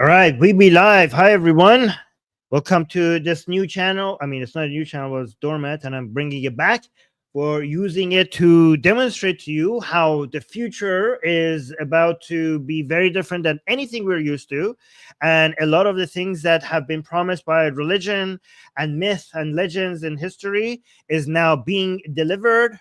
All right, we be live. Hi, everyone. Welcome to this new channel. I mean, it's not a new channel, it's dormant, and I'm bringing it back for using it to demonstrate to you how the future is about to be very different than anything we're used to. And a lot of the things that have been promised by religion and myth and legends in history is now being delivered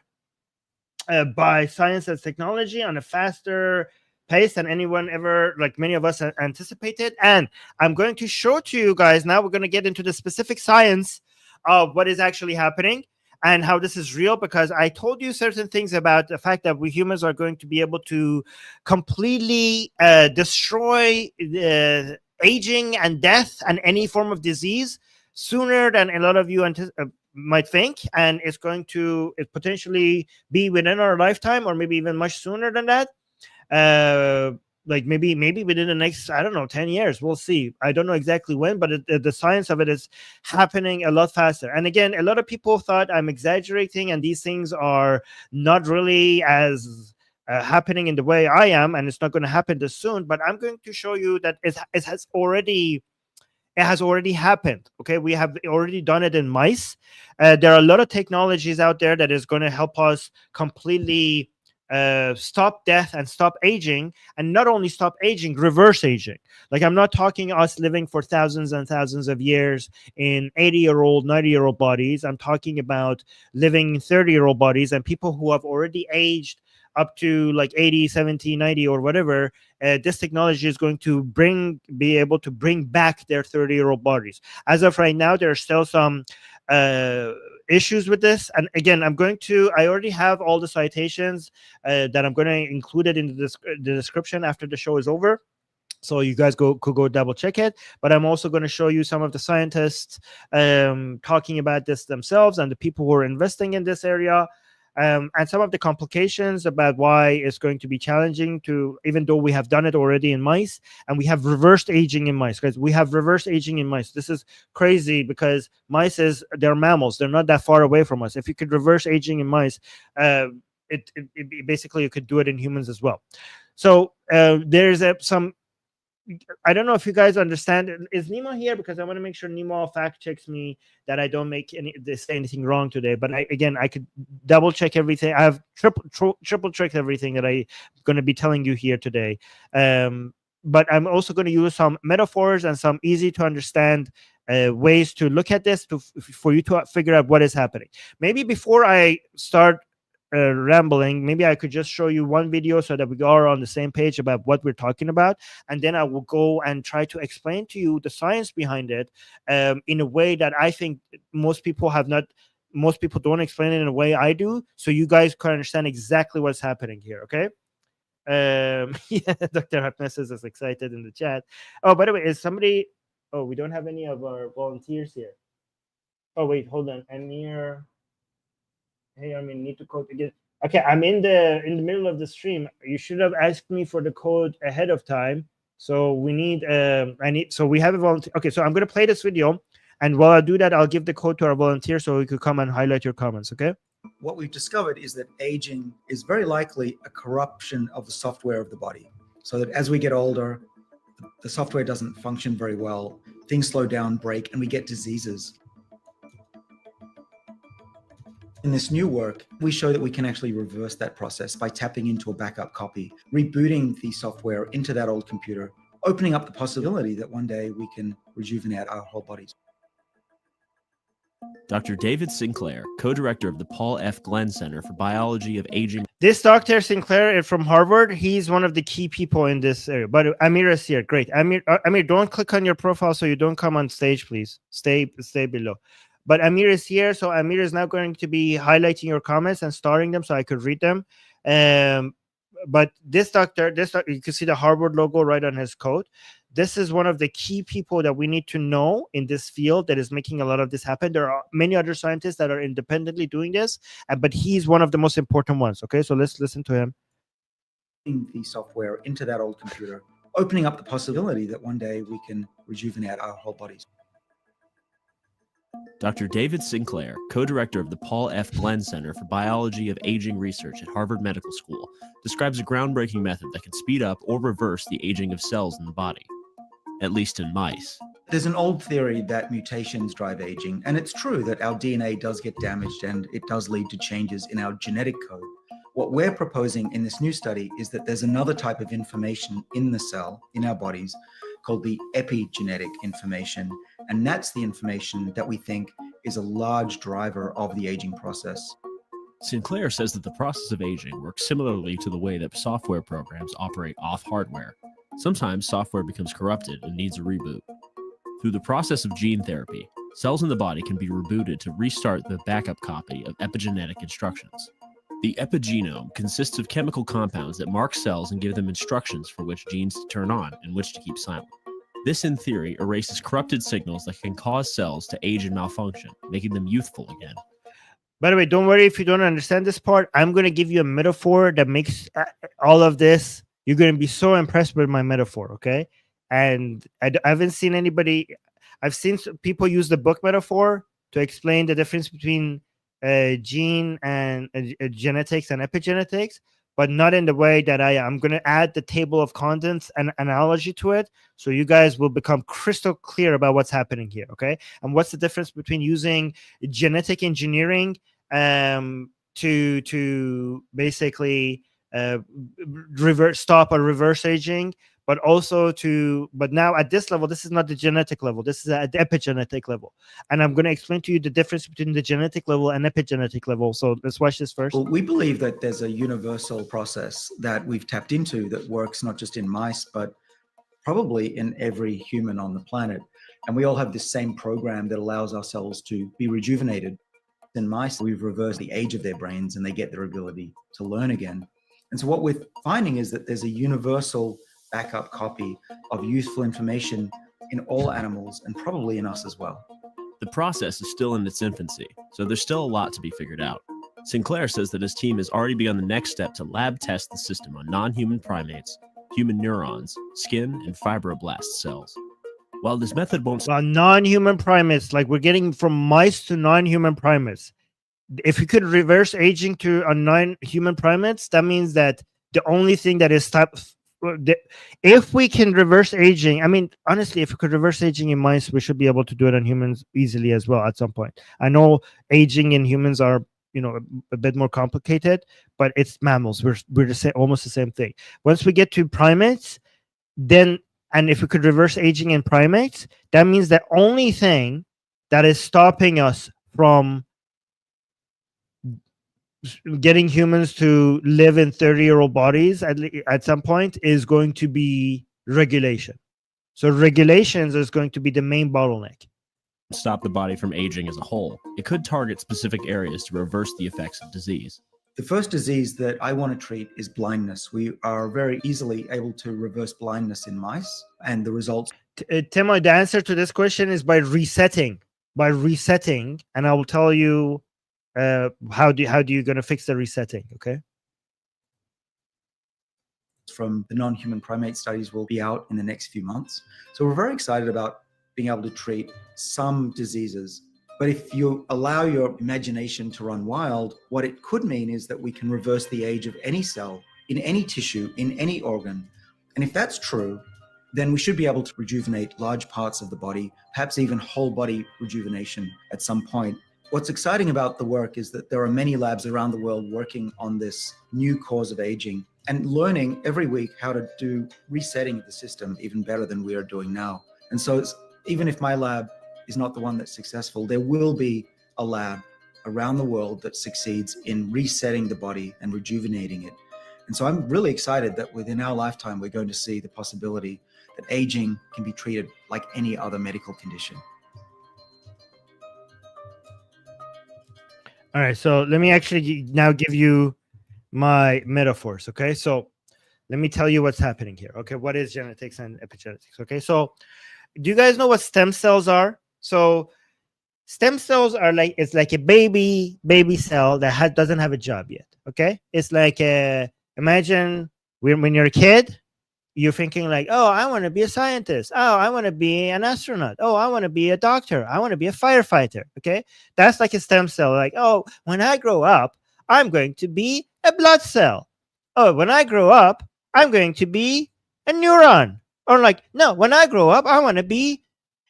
by science and technology on a faster pace than anyone ever, like many of us anticipated. And I'm going to show to you guys now. We're going to get into the specific science of what is actually happening and how this is real, because I told you certain things about the fact that we humans are going to be able to completely destroy aging and death and any form of disease sooner than a lot of you might think, and it's going to potentially be within our lifetime, or maybe even much sooner than that. Like maybe within the next, I don't know, 10 years. We'll see. I don't know exactly when, but the science of it is happening a lot faster. And again, a lot of people thought I'm exaggerating, and these things are not really as happening in the way I am, and it's not going to happen this soon. But I'm going to show you that it has already happened. Okay, we have already done it in mice. There are a lot of technologies out there that is going to help us completely stop death and stop aging, and not only stop aging, reverse aging. Like, I'm not talking us living for thousands and thousands of years in 80-year-old 90-year-old bodies. I'm talking about living in 30-year-old bodies, and people who have already aged up to like 80, 70, 90 or whatever. This technology is going to be able to bring back their 30-year-old bodies. As of right now, there are still some issues with this. And again, I already have all the citations that I'm going to include it in the description after the show is over. So you guys could go double check it. But I'm also going to show you some of the scientists talking about this themselves, and the people who are investing in this area. And some of the complications about why it's going to be challenging to, even though we have done it already in mice, and we have reversed aging in mice, because we have reverse aging in mice. This is crazy, because they're mammals. They're not that far away from us. If you could reverse aging in mice, basically you could do it in humans as well. So there's some. I don't know if you guys understand. Is Nemo here? Because I want to make sure Nemo fact checks me that I don't say anything wrong today. But I could double check everything. I have triple checked everything that I'm going to be telling you here today. But I'm also going to use some metaphors and some easy to understand ways to look at this for you to figure out what is happening. Maybe before I start rambling, maybe I could just show you one video so that we are on the same page about what we're talking about, and then I will go and try to explain to you the science behind it in a way that I think most people don't explain it in a way I do, so you guys can understand exactly what's happening here. Okay. Yeah, Dr. Harkness is excited in the chat. Oh, by the way, is somebody? Oh, we don't have any of our volunteers here. Oh, wait, hold on. Amir. Hey, I mean, need to code again. Okay, I'm in the middle of the stream. You should have asked me for the code ahead of time. So we need so we have a volunteer. Okay, so I'm gonna play this video, and while I do that, I'll give the code to our volunteer so we could come and highlight your comments. Okay. What we've discovered is that aging is very likely a corruption of the software of the body. So that as we get older, the software doesn't function very well. Things slow down, break, and we get diseases. In this new work, we show that we can actually reverse that process by tapping into a backup copy, rebooting the software into that old computer, opening up the possibility that one day we can rejuvenate our whole bodies. Dr. David Sinclair, co-director of the Paul F. Glenn Center for Biology of Aging. This Dr. Sinclair is from Harvard. He's one of the key people in this area. But Amir is here. Great. Amir, don't click on your profile so you don't come on stage, please. Stay below. But Amir is here, so Amir is now going to be highlighting your comments and starring them so I could read them. But this doctor, you can see the Harvard logo right on his coat. This is one of the key people that we need to know in this field that is making a lot of this happen. There are many other scientists that are independently doing this, but he's one of the most important ones. Okay, so let's listen to him. The software into that old computer, opening up the possibility that one day we can rejuvenate our whole bodies. Dr. David Sinclair, co-director of the Paul F. Glenn Center for Biology of Aging Research at Harvard Medical School, describes a groundbreaking method that can speed up or reverse the aging of cells in the body. at least in mice. There's an old theory that mutations drive aging, and it's true that our DNA does get damaged and it does lead to changes in our genetic code. What we're proposing in this new study is that there's another type of information in the cell, in our bodies, called the epigenetic information, and that's the information that we think is a large driver of the aging process. Sinclair says that the process of aging works similarly to the way that software programs operate off hardware. Sometimes software becomes corrupted and needs a reboot. Through the process of gene therapy, cells in the body can be rebooted to restart the backup copy of epigenetic instructions. The epigenome consists of chemical compounds that mark cells and give them instructions for which genes to turn on and which to keep silent. This, in theory, erases corrupted signals that can cause cells to age and malfunction, making them youthful again. By the way, don't worry if you don't understand this part. I'm going to give you a metaphor that makes all of this. You're going to be so impressed with my metaphor, okay? And I haven't seen anybody. I've seen people use the book metaphor to explain the difference between gene and genetics and epigenetics, but not in the way that I am. I'm going to add the table of contents and analogy to it, so you guys will become crystal clear about what's happening here, okay? And what's the difference between using genetic engineering to basically stop or reverse aging, but also but now at this level, this is not the genetic level, this is at the epigenetic level. And I'm going to explain to you the difference between the genetic level and epigenetic level. So let's watch this first. Well, we believe that there's a universal process that we've tapped into that works not just in mice, but probably in every human on the planet. And we all have this same program that allows our cells to be rejuvenated. In mice, we've reversed the age of their brains and they get their ability to learn again. And so what we're finding is that there's a universal backup copy of youthful information in all animals and probably in us as well. The process is still in its infancy, so there's still a lot to be figured out. Sinclair says that his team has already begun the next step to lab test the system on non-human primates, human neurons, skin, and fibroblast cells. While this method won't... Well, non-human primates, like we're getting from mice to non-human primates. If you could reverse aging to a non-human primates, that means that the only thing that is if we can reverse aging, I mean, honestly, if we could reverse aging in mice, we should be able to do it on humans easily as well at some point. I know aging in humans are, a bit more complicated, but it's mammals. We're almost the same thing. Once we get to primates, and if we could reverse aging in primates, that means the only thing that is stopping us from getting humans to live in 30-year-old bodies at some point is going to be regulation. So regulations is going to be the main bottleneck. Stop the body from aging as a whole. It could target specific areas to reverse the effects of disease. The first disease that I want to treat is blindness. We are very easily able to reverse blindness in mice, and the results... Timo, the answer to this question is by resetting. And I will tell you how do you going to fix the resetting, okay? From the non-human primate studies will be out in the next few months. So we're very excited about being able to treat some diseases. But if you allow your imagination to run wild, what it could mean is that we can reverse the age of any cell, in any tissue, in any organ. And if that's true, then we should be able to rejuvenate large parts of the body, perhaps even whole body rejuvenation at some point. What's exciting about the work is that there are many labs around the world working on this new cause of aging and learning every week how to do resetting of the system even better than we are doing now. And so even if my lab is not the one that's successful, there will be a lab around the world that succeeds in resetting the body and rejuvenating it. And so I'm really excited that within our lifetime, we're going to see the possibility that aging can be treated like any other medical condition. All right, so let me actually now give you my metaphors, okay? So let me tell you what's happening here, okay? What is genetics and epigenetics, okay? So do you guys know what stem cells are? So stem cells are it's like a baby cell that doesn't have a job yet, okay? It's like imagine when you're a kid, you're thinking like, oh, I want to be a scientist. Oh, I want to be an astronaut. Oh, I want to be a doctor. I want to be a firefighter. Okay. That's like a stem cell. Like, oh, when I grow up, I'm going to be a blood cell. Oh, when I grow up, I'm going to be a neuron. Or like, no, when I grow up, I want to be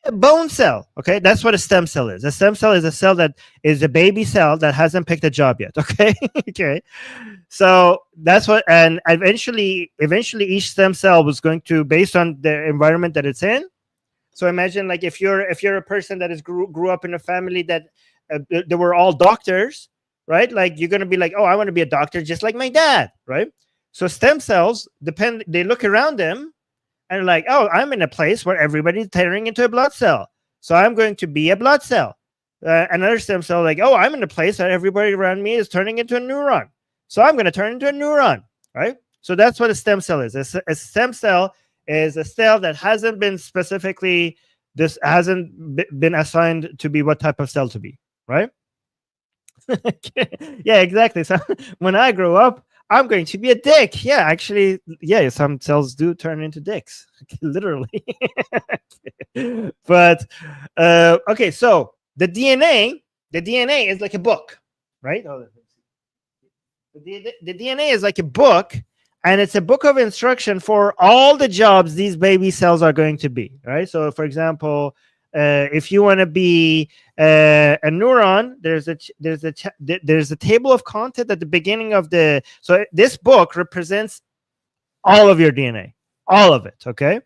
a bone cell. Okay, that's what a stem cell is. A stem cell is a cell that is a baby cell that hasn't picked a job yet. Okay, okay. So that's what, and eventually, each stem cell was going to, based on the environment that it's in. So imagine like if you're a person that is grew up in a family that they were all doctors, right? Like you're gonna be like, oh, I want to be a doctor just like my dad, right? So stem cells depend. They look around them and like, oh, I'm in a place where everybody's turning into a blood cell, so I'm going to be a blood cell. Another stem cell, like, oh, I'm in a place that everybody around me is turning into a neuron, so I'm going to turn into a neuron, right? So that's what a stem cell is. A stem cell is a cell that hasn't been specifically, this hasn't been assigned to be what type of cell to be, right? Yeah, exactly. So when I grow up, I'm going to be a dick. Yeah, actually, yeah, some cells do turn into dicks, literally. But okay, so the DNA is like a book, right? The DNA is like a book, and it's a book of instruction for all the jobs these baby cells are going to be, right? So, for example, if you want to be a neuron, there's a table of content at the beginning of the. So this book represents all of your DNA, all of it. Okay,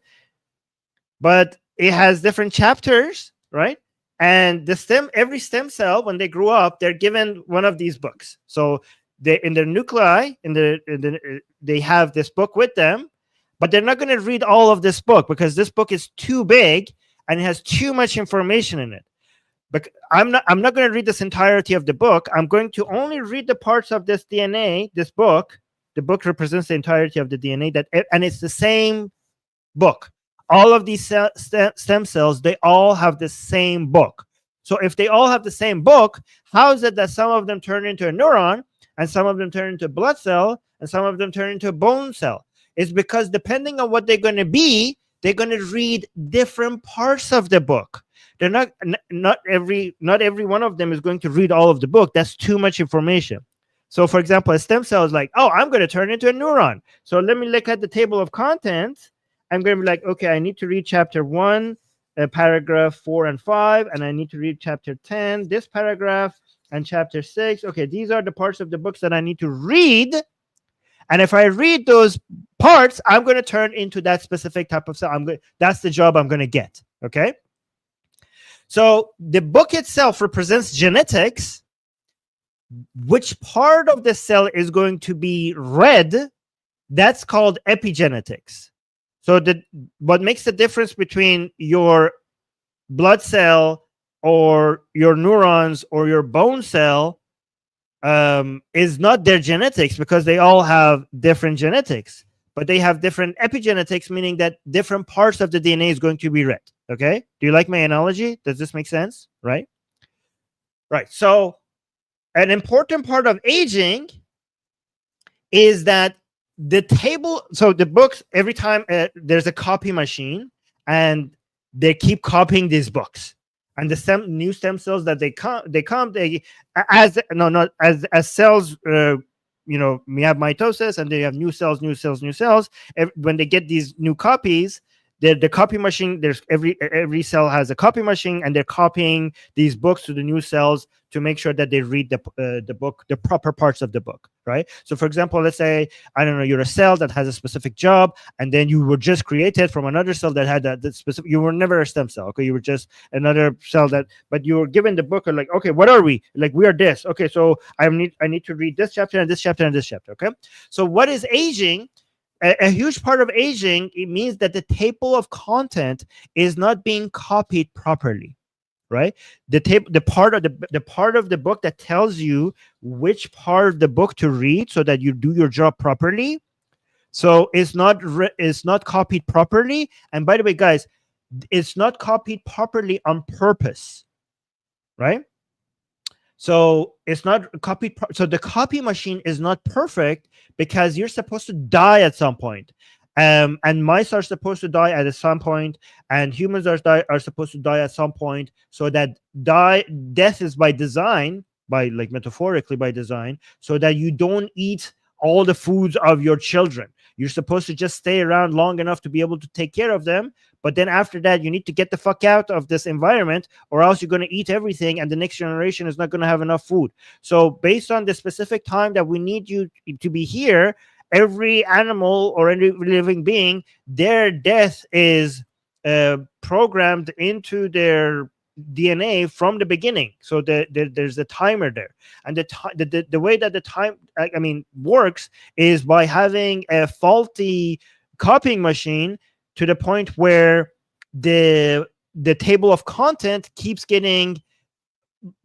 but it has different chapters, right? And every stem cell, when they grow up, they're given one of these books. So they, in their nuclei, they have this book with them, but they're not going to read all of this book because this book is too big and it has too much information in it. But I'm not going to read this entirety of the book. I'm going to only read the parts of this DNA, this book. The book represents the entirety of the DNA, and it's the same book. All of these stem cells, they all have the same book. So if they all have the same book, how is it that some of them turn into a neuron and some of them turn into a blood cell and some of them turn into a bone cell? It's because depending on what they're going to be, they're going to read different parts of the book. They're not every one of them is going to read all of the book. That's too much information. So for example, a stem cell is like, oh, I'm going to turn into a neuron. So let me look at the table of contents. I'm going to be like, okay, I need to read chapter 1, paragraph 4 and 5, and I need to read chapter 10, this paragraph, and chapter 6. Okay, these are the parts of the books that I need to read. And if I read those parts, I'm going to turn into that specific type of cell. That's the job I'm going to get. Okay. So the book itself represents genetics. Which part of the cell is going to be read? That's called epigenetics. So what makes the difference between your blood cell or your neurons or your bone cell is not their genetics, because they all have different genetics, but they have different epigenetics, meaning that different parts of the DNA is going to be read. Okay. Do you like my analogy? Does this make sense? Right. Right. So an important part of aging is that the table, so the books, every time there's a copy machine and they keep copying these books, and the new stem cells that they as cells, we have mitosis and they have new cells. When they get these new copies, the copy machine, there's every cell has a copy machine, and they're copying these books to the new cells to make sure that they read the book, the proper parts of the book, right? So for example, let's say, I don't know, you're a cell that has a specific job, and then you were just created from another cell that had that specific, you were never a stem cell, okay? You were just another cell but you were given the book, and like, okay, what are we? Like, we are this. Okay, so I need to read this chapter and this chapter and this chapter, okay? So what is aging? A huge part of aging, it means that the table of content is not being copied properly, right? The part of the book that tells you which part of the book to read so that you do your job properly. So it's not copied properly. And by the way, guys, it's not copied properly on purpose, right? So it's not copied. So the copy machine is not perfect because you're supposed to die at some point. And mice are supposed to die at some point, and humans are supposed to die at some point. So that death is by design, by like metaphorically by design, so that you don't eat all the foods of your children. You're supposed to just stay around long enough to be able to take care of them. But then after that, you need to get the fuck out of this environment, or else you're going to eat everything and the next generation is not going to have enough food. So based on the specific time that we need you to be here, every animal or any living being, their death is programmed into their DNA from the beginning. So there's a timer there, and the way that the time works is by having a faulty copying machine to the point where the table of content keeps getting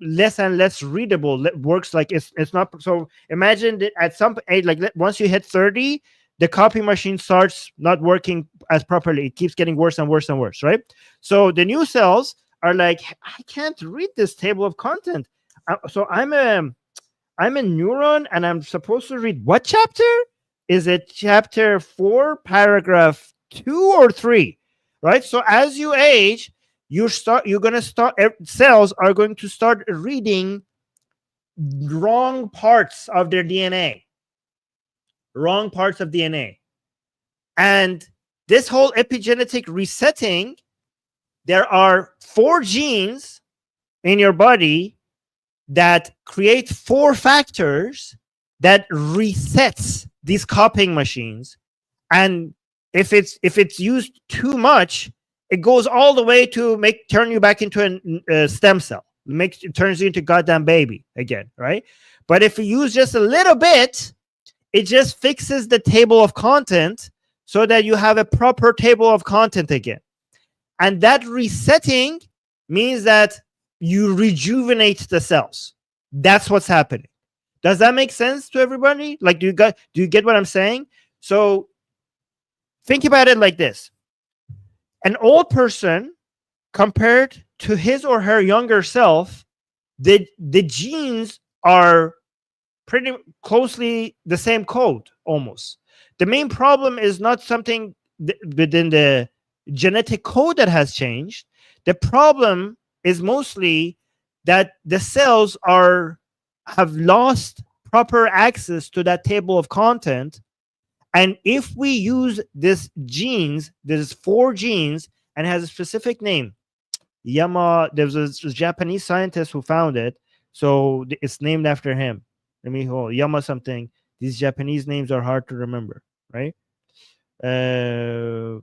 less and less readable. It works like it's not. So imagine that at some age, like once you hit 30, the copy machine starts not working as properly. It keeps getting worse and worse and worse, right? So the new cells are like, I can't read this table of content. So I'm a neuron, and I'm supposed to read what chapter? Is it chapter 4, paragraph 2 or 3? Right? So as you age, cells are going to start reading wrong parts of their DNA. Wrong parts of DNA. And this whole epigenetic resetting, there are 4 genes in your body that create 4 factors that resets these copying machines. And if it's used too much, it goes all the way to turn you back into a stem cell. It turns you into a goddamn baby again, right? But if you use just a little bit, it just fixes the table of content so that you have a proper table of content again. And that resetting means that you rejuvenate the cells. That's what's happening. Does that make sense to everybody? Like, do you get what I'm saying? So think about it like this. An old person compared to his or her younger self, the genes are pretty closely the same code almost. The main problem is not something within the genetic code that has changed. The problem is mostly that the cells have lost proper access to that table of content. And if we use this 4 genes, and has a specific name, there's a Japanese scientist who found it, so it's named after him. Let me hold Yama something. These Japanese names are hard to remember, right? Yamanaka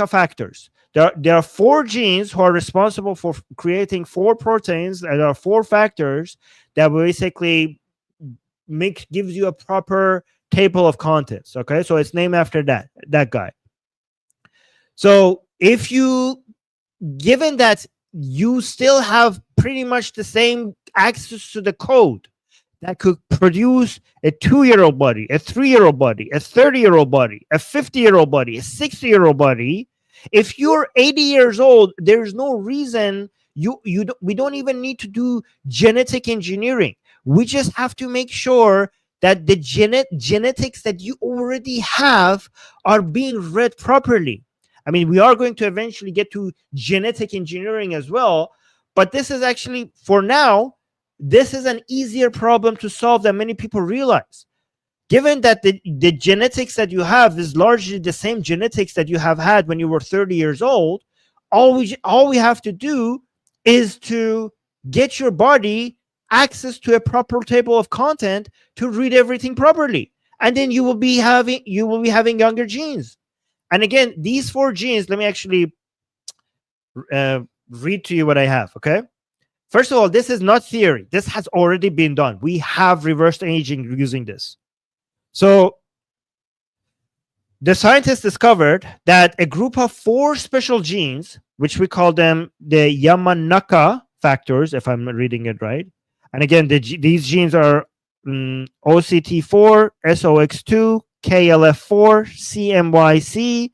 factors. There are 4 genes who are responsible for creating 4 proteins, and there are 4 factors that basically gives you a proper table of contents. Okay, so it's named after that guy. So if given that you still have pretty much the same access to the code that could produce a 2-year-old body, a 3-year-old body, a 30-year-old body, a 50-year-old body, a 60-year-old body, if you're 80 years old, there's no reason we don't even need to do genetic engineering. We just have to make sure that the genetics that you already have are being read properly. I mean, we are going to eventually get to genetic engineering as well, but this is actually, for now, this is an easier problem to solve than many people realize. Given that the genetics that you have is largely the same genetics that you have had when you were 30 years old, all we have to do is to get your body access to a proper table of content to read everything properly, and then you will be having younger genes. And again, these 4 genes, let me actually read to you what I have. Okay, first of all, this is not theory. This has already been done. We have reversed aging using this. So the scientists discovered that a group of 4 special genes, which we call them the Yamanaka factors, if I'm reading it right. And again, these genes are OCT4, SOX2, KLF4, CMYC.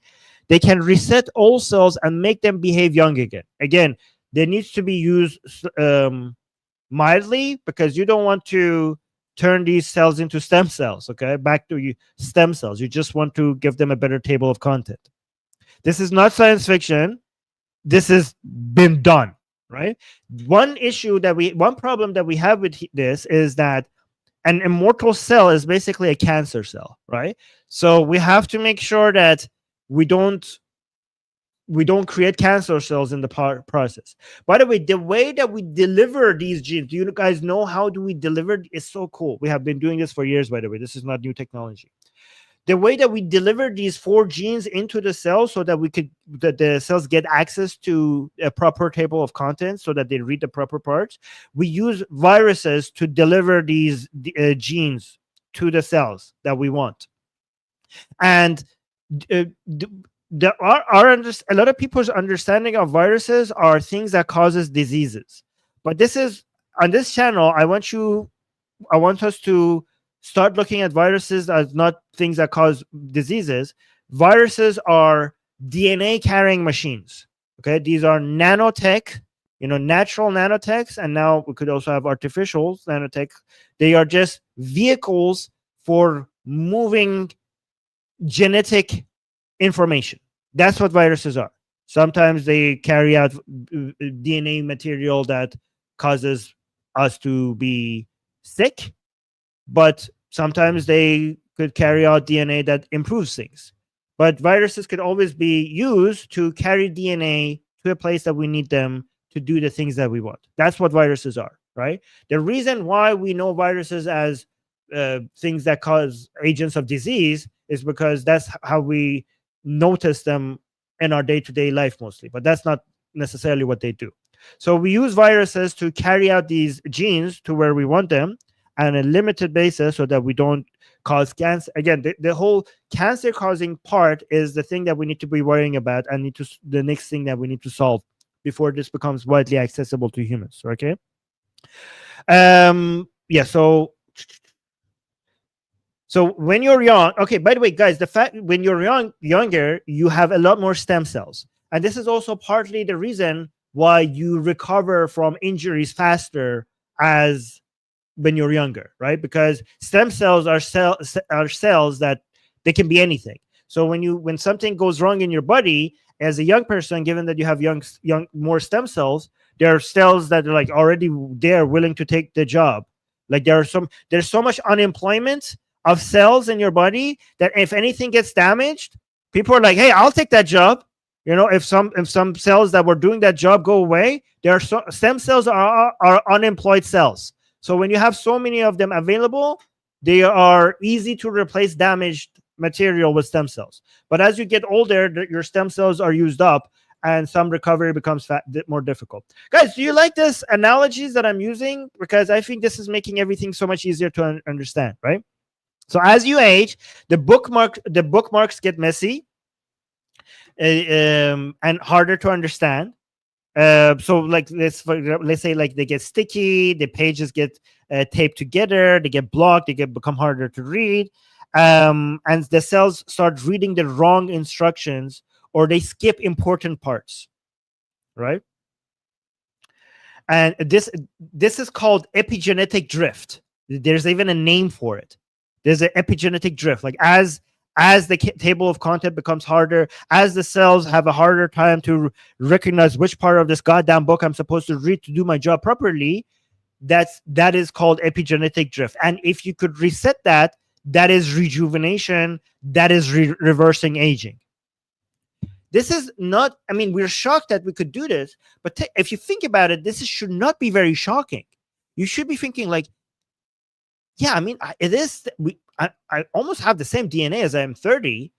They can reset old cells and make them behave young again. Again, they need to be used mildly, because you don't want to turn these cells into stem cells, okay? Back to stem cells. You just want to give them a better table of content. This is not science fiction. This has been done, right? One problem that we have with this is that an immortal cell is basically a cancer cell, right? So we have to make sure that we don't create cancer cells in the process. By the way, the way that we deliver these genes, do you guys know how do we deliver? It's so cool. We have been doing this for years, by the way. This is not new technology. The way that we deliver these 4 genes into the cell so that the cells get access to a proper table of contents so that they read the proper parts, we use viruses to deliver these genes to the cells that we want. And a lot of people's understanding of viruses are things that causes diseases. But this is, on this channel, I want us to start looking at viruses as not things that cause diseases. Viruses are DNA carrying machines. Okay, these are nanotech, natural nanotechs, and now we could also have artificial nanotech. They are just vehicles for moving genetic information. That's what viruses are. Sometimes they carry out DNA material that causes us to be sick, but sometimes they could carry out DNA that improves things. But viruses could always be used to carry DNA to a place that we need them to do the things that we want. That's what viruses are, right? The reason why we know viruses as things that cause agents of disease is because that's how we notice them in our day-to-day life mostly, but that's not necessarily what they do. So we use viruses to carry out these genes to where we want them on a limited basis so that we don't cause cancer. Again, the whole cancer causing part is the thing that we need to be worrying about and the next thing that we need to solve before this becomes widely accessible to humans. Okay. Yeah. So when you're young, okay, by the way, guys, the fact when you're younger, you have a lot more stem cells. And this is also partly the reason why you recover from injuries faster as when you're younger, right? Because stem cells are cells that they can be anything. So when something goes wrong in your body as a young person, given that you have young more stem cells, there are cells that are like already there willing to take the job. Like there's so much unemployment of cells in your body that if anything gets damaged, people are like, hey, I'll take that job. If some cells that were doing that job go away, stem cells are unemployed cells. So when you have so many of them available, they are easy to replace damaged material with stem cells. But as you get older, your stem cells are used up and some recovery becomes more difficult. Guys, do you like this analogies that I'm using? Because I think this is making everything so much easier to understand, right? So as you age, the bookmarks get messy and harder to understand. So like let's say like they get sticky, the pages get taped together, they get blocked, they become harder to read, and the cells start reading the wrong instructions or they skip important parts, right? And this is called epigenetic drift. There's even a name for it. There's an epigenetic drift. Like as the table of content becomes harder, as the cells have a harder time to recognize which part of this goddamn book I'm supposed to read to do my job properly, that is called epigenetic drift. And if you could reset that, that is rejuvenation, that is reversing aging. This is not, I mean, we're shocked that we could do this, but if you think about it, should not be very shocking. You should be thinking like, yeah, I mean, it is. I almost have the same DNA as I am 30.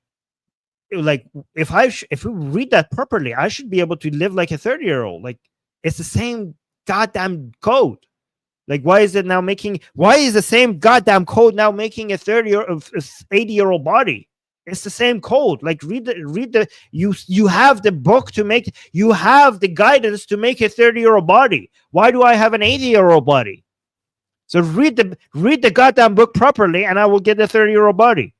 Like, if we read that properly, I should be able to live like a 30-year-old. Like, it's the same goddamn code. Like, why is the same goddamn code now making a 80-year-old body? It's the same code. Like, you have the book to make, you have the guidance to make a 30-year-old body. Why do I have an 80-year-old body? So read the goddamn book properly, and I will get a 30-year-old body.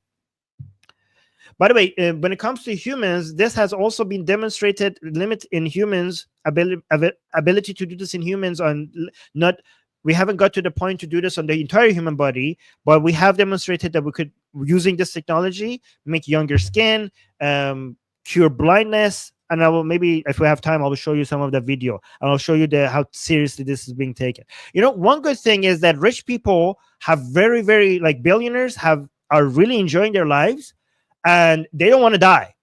By the way, when it comes to humans, this has also been demonstrated. Limit in humans ability to do this in humans we haven't got to the point to do this on the entire human body, but we have demonstrated that we could, using this technology, make younger skin, cure blindness, and I will, maybe if we have time, I will show you some of the video, and I'll show you how seriously this is being taken. One good thing is that rich people have very, like billionaires are really enjoying their lives, and they don't want to die.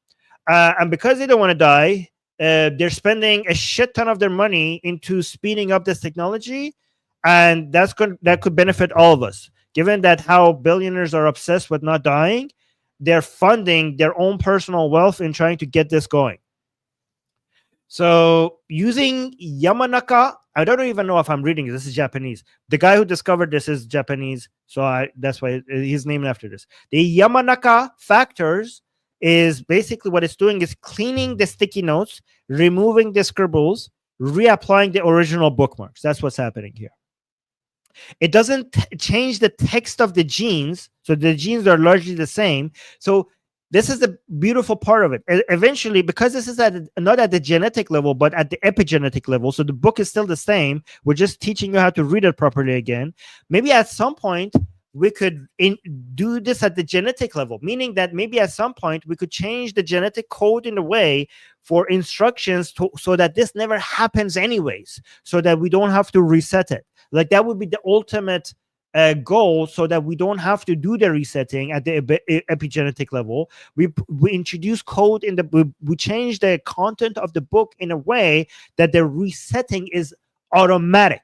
And because they don't want to die, they're spending a shit ton of their money into speeding up this technology, and that could benefit all of us. Given that how billionaires are obsessed with not dying, they're funding their own personal wealth in trying to get this going. So using Yamanaka, I don't even know if I'm reading it. This is Japanese. The guy who discovered this is Japanese, so that's why he's named after this. The Yamanaka factors is basically what it's doing is cleaning the sticky notes, removing the scribbles, reapplying the original bookmarks. That's what's happening here. It doesn't change the text of the genes, so the genes are largely the same. So this is the beautiful part of it. Eventually, because this is not at the genetic level, but at the epigenetic level, so the book is still the same. We're just teaching you how to read it properly again. Maybe at some point, we could do this at the genetic level, meaning that maybe at some point we could change the genetic code in a way for instructions so that this never happens anyways, so that we don't have to reset it. Like that would be the ultimate goal, so that we don't have to do the resetting at the epigenetic level. We introduce code we change the content of the book in a way that the resetting is automatic.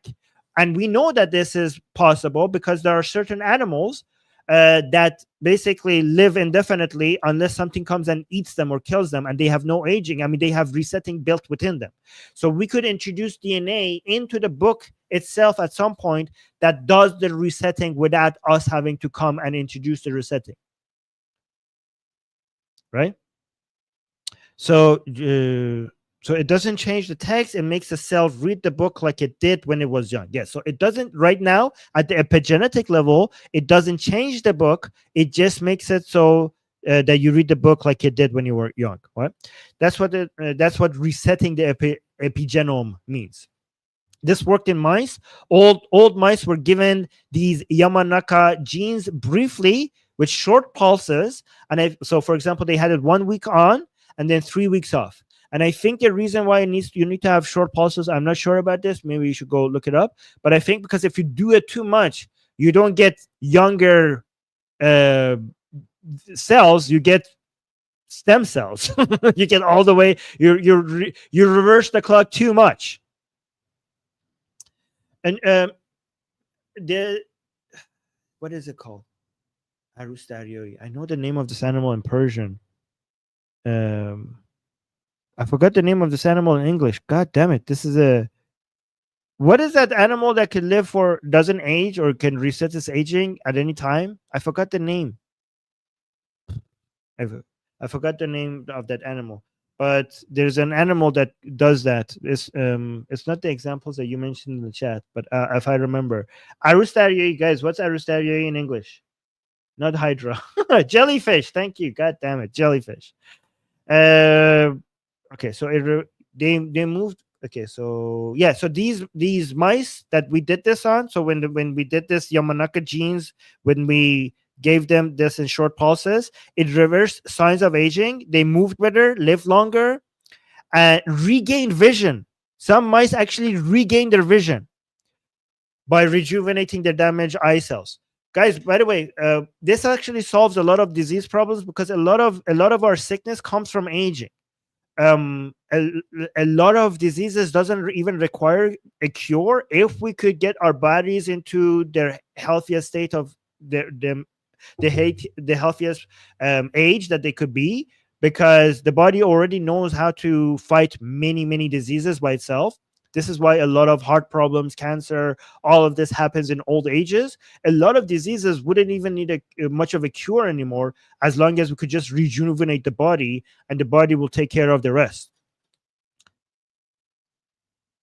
And we know that this is possible because there are certain animals that basically live indefinitely unless something comes and eats them or kills them, and they have no aging. I mean, they have resetting built within them. So we could introduce DNA into the book itself at some point that does the resetting without us having to come and introduce the resetting. Right? So it doesn't change the text. It makes the cell read the book like it did when it was young. Yes. So it doesn't right now at the epigenetic level. It doesn't change the book. It just makes it so that you read the book like it did when you were young. Right? That's what resetting the epigenome means. This worked in mice. Old mice were given these Yamanaka genes briefly with short pulses, and so for example, they had it 1 week on and then 3 weeks off. And I think the reason why you need to have short pulses, I'm not sure about this. Maybe you should go look it up. But I think because if you do it too much, you don't get younger cells. You get stem cells. You get all the way. You reverse the clock too much. And what is it called? Arustarioi. I know the name of this animal in Persian. I forgot the name of this animal in English. God damn it. What is that animal that can live doesn't age or can reset its aging at any time? I forgot the name. I forgot the name of that animal. But there's an animal that does that. It's not the examples that you mentioned in the chat, but if I remember. Arustarioi, guys, what's Arustarioi in English? Not Hydra. Jellyfish. Thank you. God damn it. Jellyfish. Okay, so they moved. Okay, so yeah, so these mice that we did this on. So when we did this Yamanaka genes, when we gave them this in short pulses, it reversed signs of aging. They moved better, lived longer, and regained vision. Some mice actually regained their vision by rejuvenating their damaged eye cells. Guys, by the way, this actually solves a lot of disease problems because a lot of our sickness comes from aging. A lot of diseases doesn't even require a cure if we could get our bodies into their healthiest state of the healthiest age that they could be, because the body already knows how to fight many diseases by itself. This is why a lot of heart problems, cancer, all of this happens in old ages. A lot of diseases wouldn't even need much of a cure anymore, as long as we could just rejuvenate the body, and the body will take care of the rest.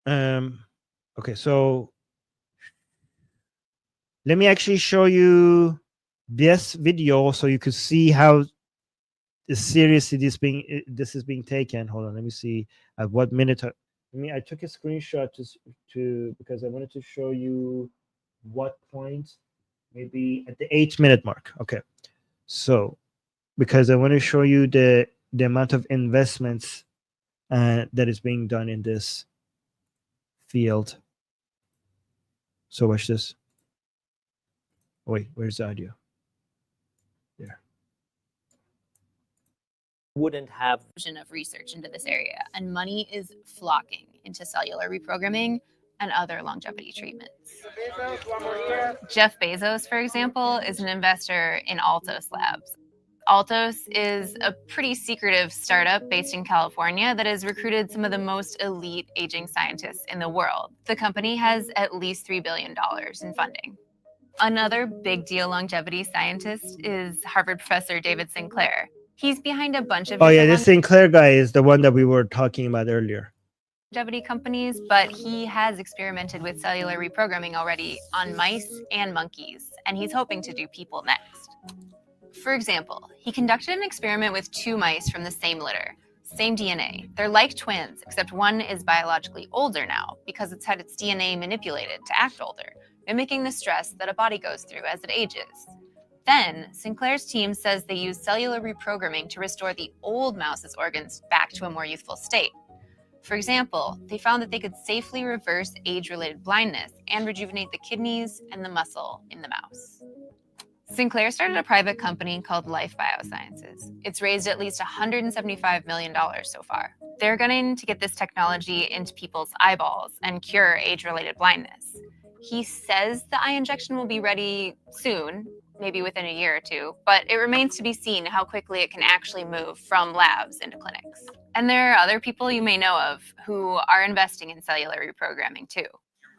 Okay, so let me actually show you this video so you could see how seriously this is being taken. Hold on, let me see at what minute. I took a screenshot to because I wanted to show you what point, maybe at the 8-minute mark. Okay, so because I want to show you the amount of investments that is being done in this field. So watch this. Wait, where's the audio? There. Wouldn't have of research into this area, and money is flocking into cellular reprogramming and other longevity treatments. Jeff Bezos, for example, is an investor in Altos Labs. Altos is a pretty secretive startup based in California that has recruited some of the most elite aging scientists in the world. The company has at least $3 billion in funding. Another big deal longevity scientist is Harvard professor David Sinclair. He's behind a bunch of This Sinclair guy is the one that we were talking about earlier. longevity companies, but he has experimented with cellular reprogramming already on mice and monkeys, and he's hoping to do people next. For example, he conducted an experiment with 2 mice from the same litter, same DNA. They're like twins, except one is biologically older now because it's had its DNA manipulated to act older, mimicking the stress that a body goes through as it ages. Then, Sinclair's team says they used cellular reprogramming to restore the old mouse's organs back to a more youthful state. For example, they found that they could safely reverse age-related blindness and rejuvenate the kidneys and the muscle in the mouse. Sinclair started a private company called Life Biosciences. It's raised at least $175 million so far. They're gunning to get this technology into people's eyeballs and cure age-related blindness. He says the eye injection will be ready soon, maybe within a year or 2, but it remains to be seen how quickly it can actually move from labs into clinics. And there are other people you may know of who are investing in cellular reprogramming too. You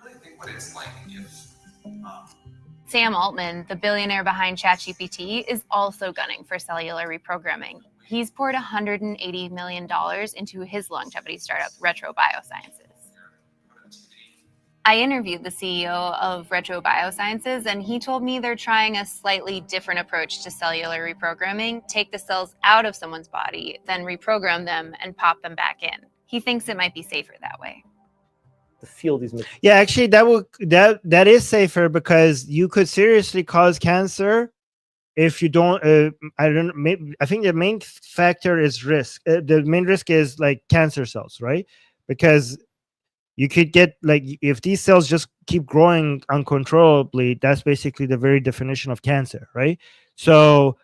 really think what it's like if Sam Altman, the billionaire behind ChatGPT, is also gunning for cellular reprogramming. He's poured $180 million into his longevity startup, Retro Biosciences. I interviewed the CEO of Retro Biosciences, and he told me they're trying a slightly different approach to cellular reprogramming, take the cells out of someone's body, then reprogram them and pop them back in. He thinks it might be safer that way. the field is Yeah, actually, that is safer because you could seriously cause cancer if you don't. I think the main factor is risk. The main risk is like cancer cells, right? Because you could get like if these cells just keep growing uncontrollably, that's basically the very definition of cancer, right? So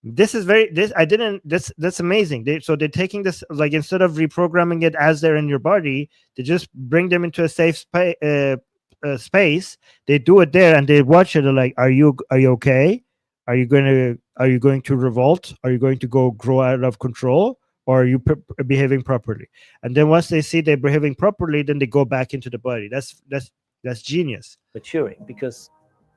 that's amazing. So they're taking this, like, instead of reprogramming it as they're in your body, they just bring them into a safe space. They do it there and they watch it. They're like, are you okay? Are you going to revolt? Are you going to go grow out of control? Or are you behaving properly? And then once they see they're behaving properly, then they go back into the body. That's genius. maturing, because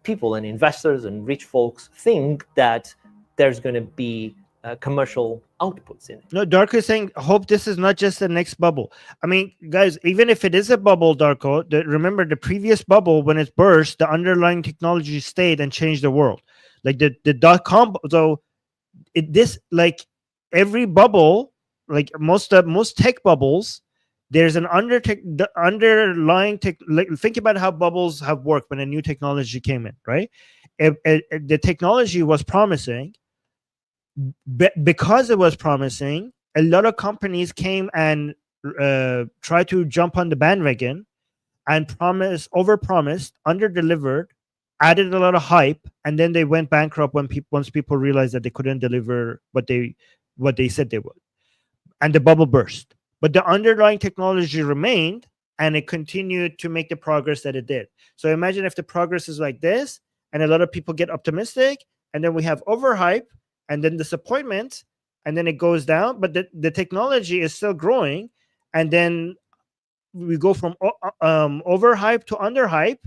people and investors and rich folks think that there's going to be commercial outputs in it. No, Darko is saying, hope this is not just the next bubble. I mean, guys, even if it is a bubble, Darko, remember the previous bubble, when it burst, the underlying technology stayed and changed the world. Like the .com. So every bubble, like most tech bubbles, there's an underlying tech. Like, think about how bubbles have worked when a new technology came in, right? The technology was promising. Because it was promising, a lot of companies came and tried to jump on the bandwagon and overpromised, underdelivered, added a lot of hype, and then they went bankrupt once people realized that they couldn't deliver what they said they would, and the bubble burst. But the underlying technology remained, and it continued to make the progress that it did. So imagine if the progress is like this, and a lot of people get optimistic, and then we have overhype, and then disappointment, and then it goes down. But the technology is still growing, and then we go from overhype to underhype,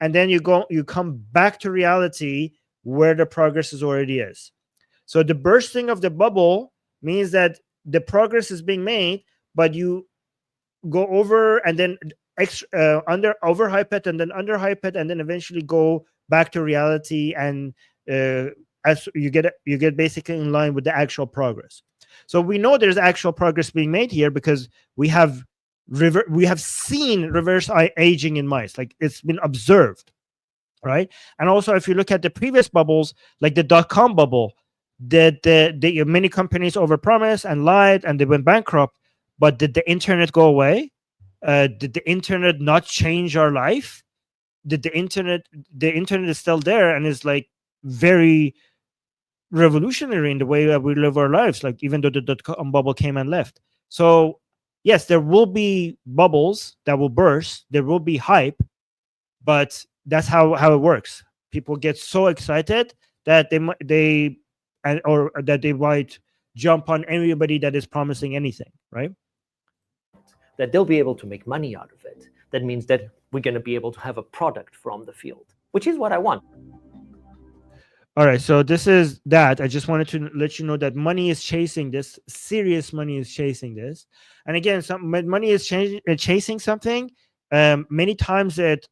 and then you come back to reality where the progress is already is. So the bursting of the bubble means that the progress is being made, but you go over and then overhype it, and then underhype it, and then eventually go back to reality, and as you get basically in line with the actual progress. So we know there's actual progress being made here because we have seen reverse aging in mice. Like, it's been observed, right? And also, if you look at the previous bubbles, like the .com bubble, that many companies overpromised and lied and they went bankrupt, But did the internet go away? Did the internet not change our life? Did the internet is still there and is like very revolutionary in the way that we live our lives, like even though the dot-com bubble came and left. So yes, there will be bubbles that will burst, there will be hype, but that's how it works. People get so excited that or that they might jump on anybody that is promising anything, right? That they'll be able to make money out of it. That means that we're going to be able to have a product from the field, which is what I want. All right, so this is that. I just wanted to let you know that money is chasing this. Serious money is chasing this. And again, when money is chasing something, many times it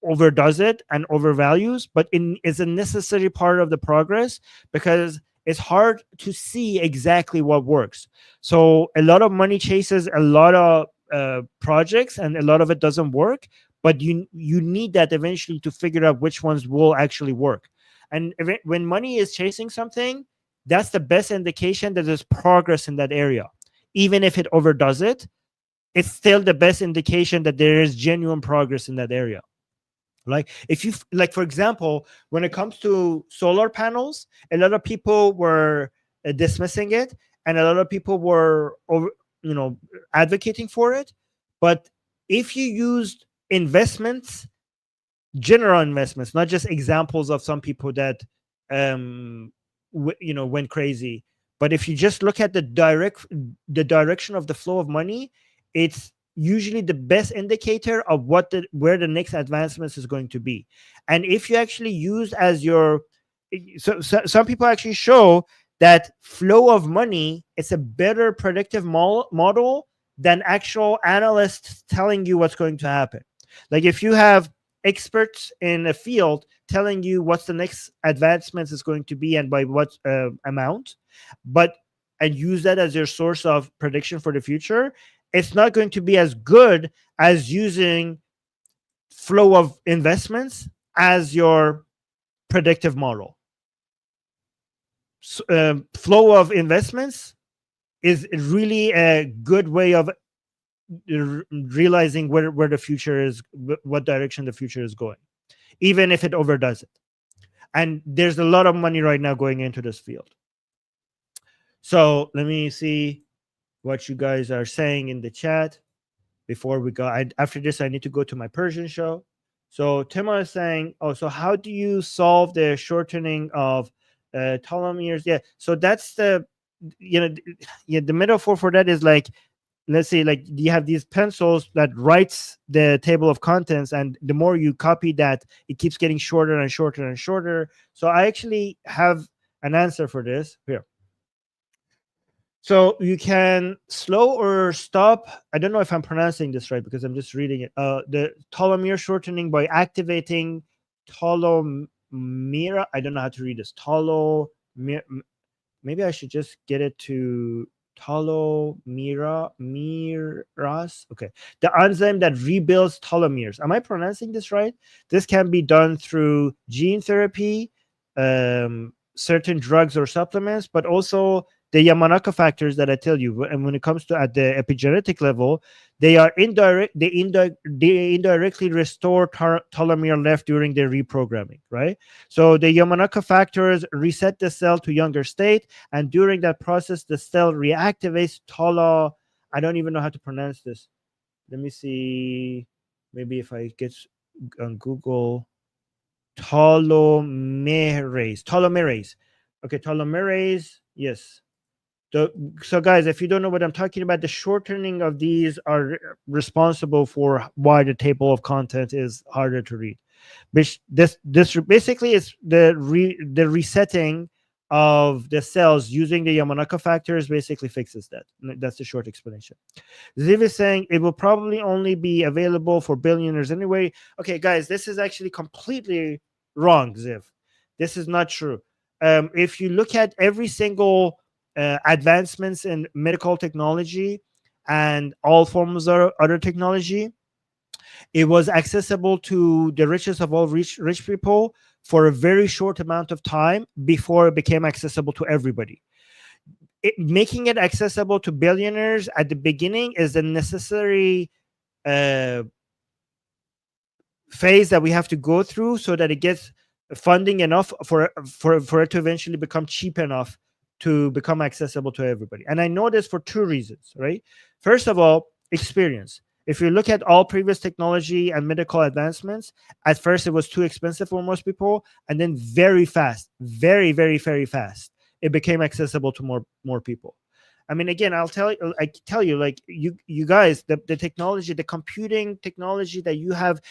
overdoes it and overvalues, but it's a necessary part of the progress because it's hard to see exactly what works. So a lot of money chases a lot of projects, and a lot of it doesn't work. But you need that eventually to figure out which ones will actually work. And when money is chasing something, that's the best indication that there's progress in that area. Even if it overdoes it, it's still the best indication that there is genuine progress in that area. Like if you like, for example, when it comes to solar panels, a lot of people were dismissing it, and a lot of people were advocating for it. But if you used investments, general investments, not just examples of some people that went crazy, but if you just look at the direction of the flow of money, it's usually the best indicator of where the next advancements is going to be. And if you actually use as your some people actually show that flow of money is a better predictive model than actual analysts telling you what's going to happen. Like if you have experts in a field telling you what's the next advancements is going to be and by what amount, and use that as your source of prediction for the future, it's not going to be as good as using flow of investments as your predictive model. Flow of investments is really a good way of realizing where the future is, what direction the future is going, even if it overdoes it. And there's a lot of money right now going into this field. So let me see what you guys are saying in the chat before we go. After this, I need to go to my Persian show. So Tima is saying, so how do you solve the shortening of telomeres? Yeah, so that's the metaphor for that is like, let's say, like you have these pencils that writes the table of contents, and the more you copy that, it keeps getting shorter and shorter and shorter. So I actually have an answer for this here. So you can slow or stop. I don't know if I'm pronouncing this right because I'm just reading it. The telomere shortening by activating telomere. I don't know how to read this. Telomere. Maybe I should just get it to telomeras. Okay, the enzyme that rebuilds telomeres. Am I pronouncing this right? This can be done through gene therapy, certain drugs or supplements, but also the Yamanaka factors that I tell you. And when it comes to at the epigenetic level, they are indirectly restore telomere left during their reprogramming, right? So the Yamanaka factors reset the cell to younger state, and during that process, the cell reactivates I don't even know how to pronounce this. Let me see. Maybe if I get on Google, telomerase. Okay, telomerase. Yes. So guys, if you don't know what I'm talking about, the shortening of these are responsible for why the table of content is harder to read. This basically is the resetting of the cells using the Yamanaka factors basically fixes that. That's the short explanation. Ziv is saying it will probably only be available for billionaires anyway. Okay, guys, this is actually completely wrong, Ziv. This is not true. If you look at every single advancements in medical technology and all forms of other technology, it was accessible to the richest of all rich people for a very short amount of time before it became accessible to everybody. making it accessible to billionaires at the beginning is a necessary phase that we have to go through so that it gets funding enough for it to eventually become cheap enough to become accessible to everybody. And I know this for two reasons, right? First of all, experience. If you look at all previous technology and medical advancements, at first it was too expensive for most people, and then very fast, very, very, very fast, it became accessible to more people. I mean, again, I tell you, like you guys, the technology, the computing technology that you have,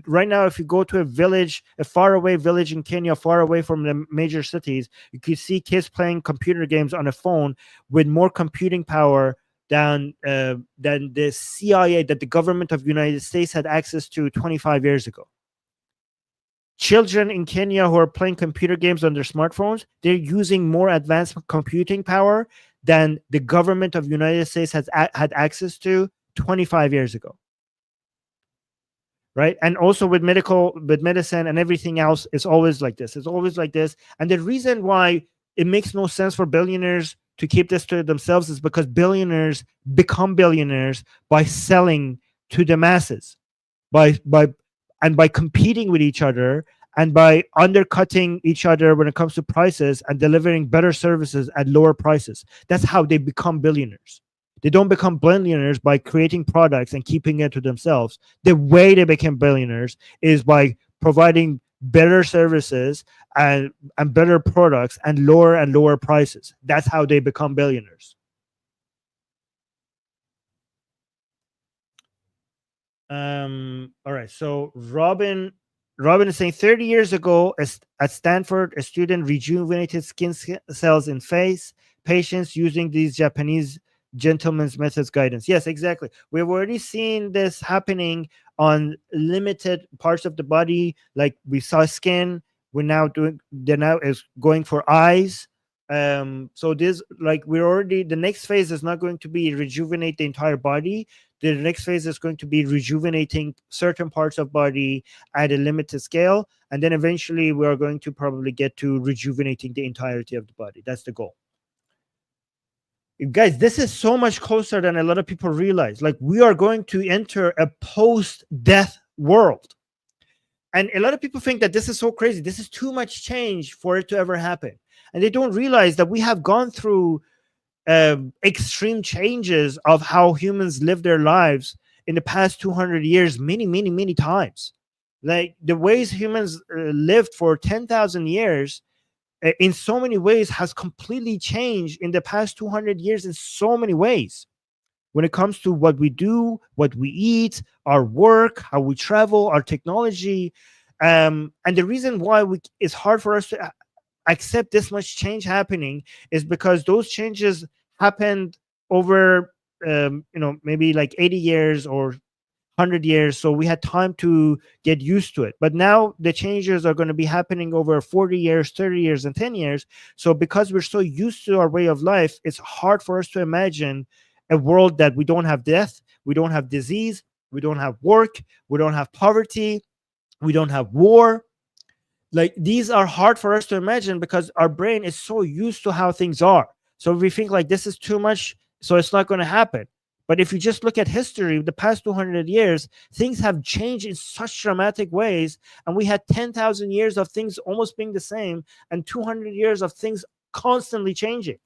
right now, if you go to a faraway village in Kenya, far away from the major cities, you could see kids playing computer games on a phone with more computing power than the CIA, that the government of the United States had access to 25 years ago. Children in Kenya who are playing computer games on their smartphones, they're using more advanced computing power than the government of the United States had access to 25 years ago. Right? And also with medicine and everything else, it's always like this. It's always like this. And the reason why it makes no sense for billionaires to keep this to themselves is because billionaires become billionaires by selling to the masses, by competing with each other, and by undercutting each other when it comes to prices and delivering better services at lower prices. That's how they become billionaires. They don't become billionaires by creating products and keeping it to themselves. The way they become billionaires is by providing better services and better products and lower prices. That's how they become billionaires. All right. So Robin is saying 30 years ago at Stanford, a student rejuvenated skin cells in face patients using these Japanese gentleman's methods guidance. Yes, exactly. We've already seen this happening on limited parts of the body, like we saw skin. They're now is going for eyes. So this, like, the next phase is not going to be rejuvenate the entire body. The next phase is going to be rejuvenating certain parts of body at a limited scale, and then eventually we are going to probably get to rejuvenating the entirety of the body. That's the goal. Guys, this is so much closer than a lot of people realize. Like, we are going to enter a post-death world. And a lot of people think that this is so crazy. This is too much change for it to ever happen. And they don't realize that we have gone through extreme changes of how humans live their lives in the past 200 years, many, many, many times. Like, the ways humans lived for 10,000 years in so many ways has completely changed in the past 200 years in so many ways. When it comes to what we do, what we eat, our work, how we travel, our technology. And the reason why it's hard for us to accept this much change happening is because those changes happened over, maybe like 80 years or 100 years, so we had time to get used to it. But now the changes are going to be happening over 40 years, 30 years, and 10 years. So because we're so used to our way of life, it's hard for us to imagine a world that we don't have death, we don't have disease, we don't have work, we don't have poverty, we don't have war. Like, these are hard for us to imagine because our brain is so used to how things are. So we think like this is too much, so it's not going to happen. But if you just look at history, the past 200 years, things have changed in such dramatic ways. And we had 10,000 years of things almost being the same and 200 years of things constantly changing.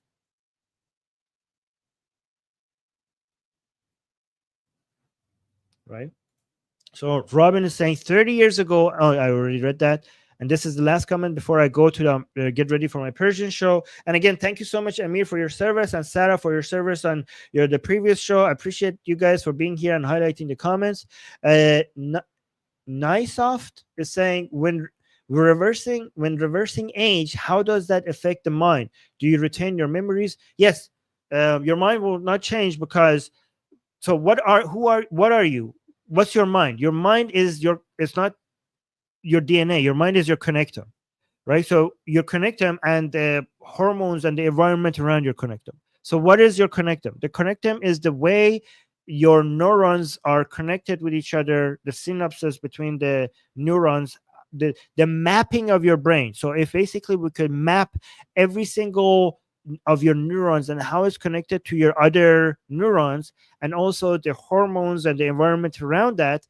Right? So Robin is saying 30 years ago, oh, I already read that. And this is the last comment before I go to get ready for my Persian show. And again, thank you so much, Amir, for your service, and Sarah for your service on the previous show. I appreciate you guys for being here and highlighting the comments. Nisoft is saying, when reversing age, how does that affect the mind? Do you retain your memories? Yes, your mind will not change because. So what are you? What's your mind? Your mind is it's not your DNA. Your mind is your connectome, right? So your connectome and the hormones and the environment around your connectome. So what is your connectome? The connectome is the way your neurons are connected with each other, the synapses between the neurons, the mapping of your brain. So if basically we could map every single of your neurons and how it's connected to your other neurons, and also the hormones and the environment around that,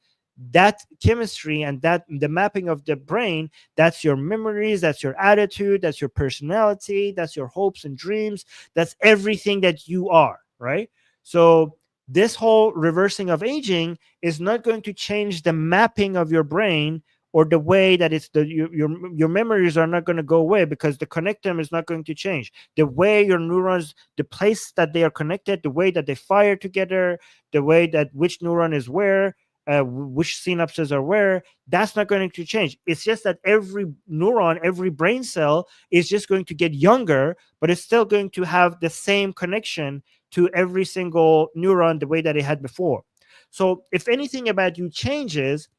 that chemistry and that the mapping of the brain, that's your memories, that's your attitude, that's your personality, that's your hopes and dreams, that's everything that you are, right? So this whole reversing of aging is not going to change the mapping of your brain, or the way that it's your memories are not going to go away, because the connectome is not going to change. The way your neurons, the place that they are connected, the way that they fire together, the way that which neuron is where, which synapses are where, that's not going to change. It's just that every neuron, every brain cell is just going to get younger, but it's still going to have the same connection to every single neuron the way that it had before. So if anything about you changes,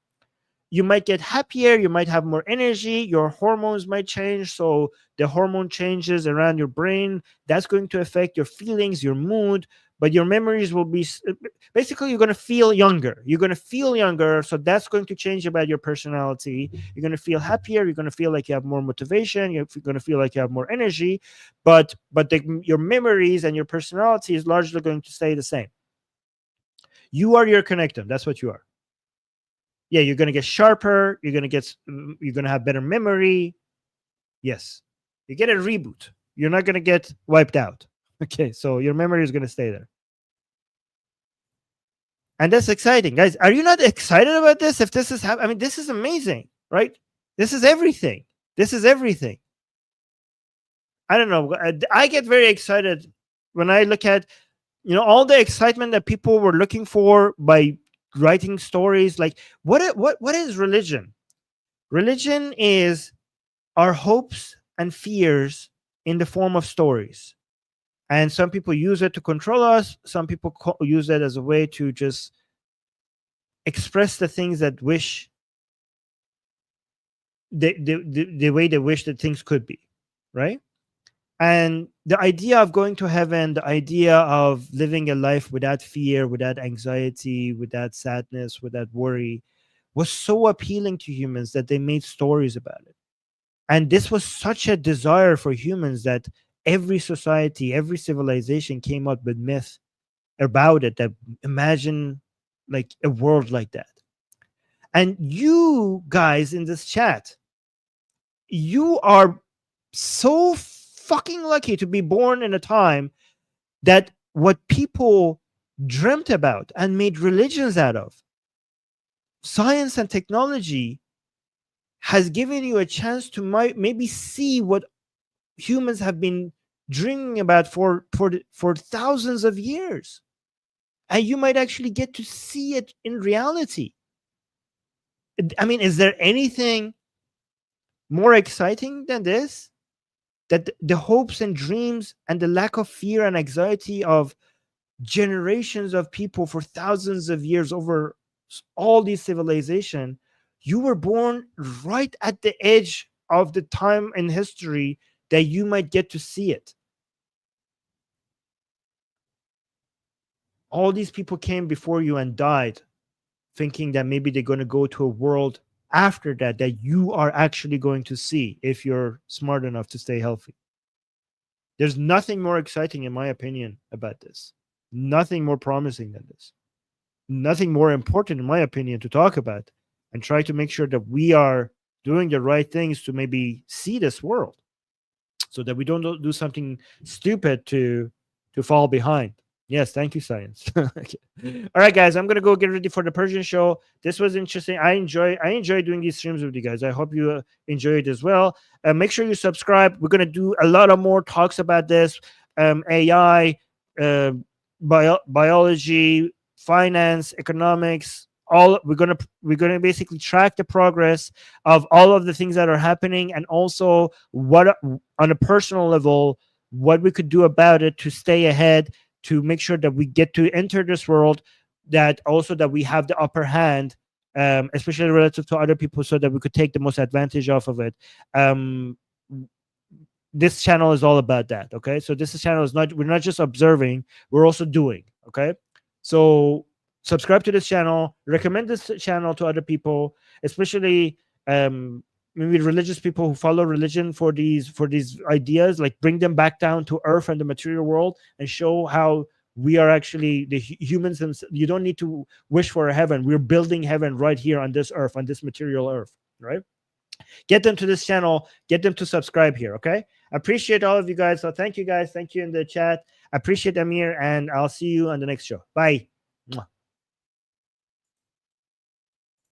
you might get happier, you might have more energy, your hormones might change. So the hormone changes around your brain, that's going to affect your feelings, your mood, but your memories will be basically, you're going to feel younger. You're going to feel younger. So that's going to change about your personality. You're going to feel happier. You're going to feel like you have more motivation. You're going to feel like you have more energy, but your memories and your personality is largely going to stay the same. You are your connectome. That's what you are. Yeah, you're going to get sharper. You're going to have better memory. Yes. You get a reboot. You're not going to get wiped out. Okay, so your memory is going to stay there. And that's exciting. Guys, are you not excited about this? If this is happening, I mean, this is amazing, right? This is everything. This is everything. I don't know. I get very excited when I look at, all the excitement that people were looking for by writing stories. Like, what is religion? Religion is our hopes and fears in the form of stories. And some people use it to control us. Some people use it as a way to just express the things that wish the way they wish that things could be, right? And the idea of going to heaven, the idea of living a life without fear, without anxiety, without sadness, without worry, was so appealing to humans that they made stories about it. And this was such a desire for humans that every society, every civilization came up with myth about it, that imagine like a world like that. And you guys in this chat, you are so fucking lucky to be born in a time that what people dreamt about and made religions out of, science and technology, has given you a chance to maybe see what humans have been dreaming about for thousands of years, and you might actually get to see it in reality. I mean, is there anything more exciting than this? That the hopes and dreams and the lack of fear and anxiety of generations of people for thousands of years over all these civilizations, you were born right at the edge of the time in history that you might get to see it. All these people came before you and died, thinking that maybe they're going to go to a world after that you are actually going to see if you're smart enough to stay healthy. There's nothing more exciting, in my opinion, about this. Nothing more promising than this. Nothing more important, in my opinion, to talk about and try to make sure that we are doing the right things to maybe see this world, so that we don't do something stupid to fall behind. Yes, thank you, science. Okay. All right, guys, I'm gonna go get ready for the Persian show. This was interesting. I enjoy doing these streams with you guys. I hope you enjoy it as well. Make sure you subscribe. We're gonna do a lot of more talks about this, AI, biology, finance, economics. All we're gonna basically track the progress of all of the things that are happening, and also what, on a personal level, what we could do about it to stay ahead, to make sure that we get to enter this world, that we have the upper hand, especially relative to other people, so that we could take the most advantage off of it. This channel is all about that. Okay, so this channel is we're not just observing, we're also doing. Okay, so subscribe to this channel, recommend this channel to other people, especially maybe religious people who follow religion for these ideas, like bring them back down to earth and the material world and show how we are actually the humans themselves. You don't need to wish for a heaven. We're building heaven right here on this earth, on this material earth, right? Get them to this channel, get them to subscribe here. Okay, I appreciate all of you guys. So thank you guys, thank you in the chat. I appreciate Amir, and I'll see you on the next show. Bye.